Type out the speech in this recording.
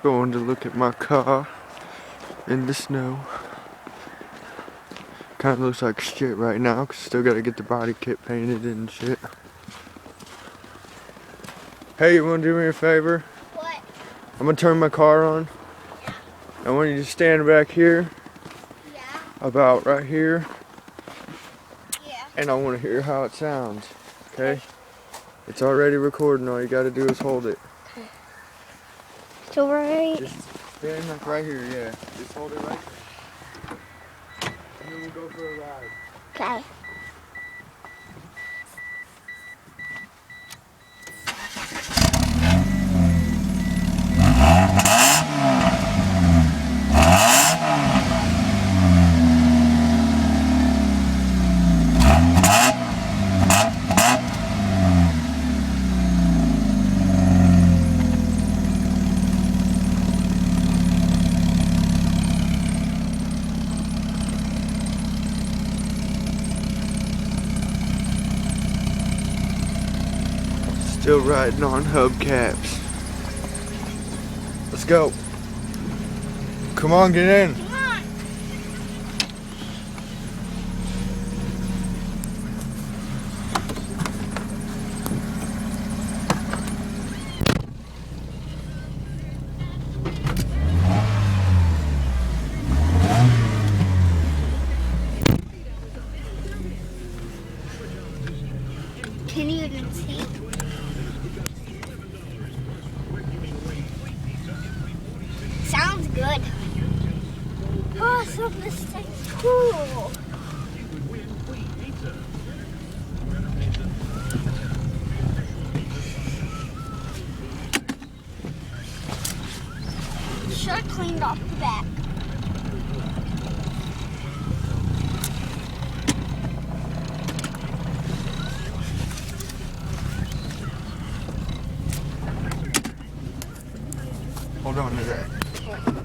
going to look at my car in the snow. Kind of looks like shit right now, cause still gotta get the body kit painted and shit. Hey, you wanna do me a favor? What? I'm gonna turn my car on. Yeah. I want you to stand back here. Yeah. About right here. Yeah. And I want to hear how it sounds. Okay? It's already recording. All you gotta do is hold it. Okay. So right. Just stand like right here, yeah. Just hold it right there. And then we'll go for a ride. Okay. Still riding on hubcaps. Let's go. Come on, get in. Come on. Can you even see? Sounds good. Awesome, this thing's cool. Should have cleaned off the back. Hold on to that.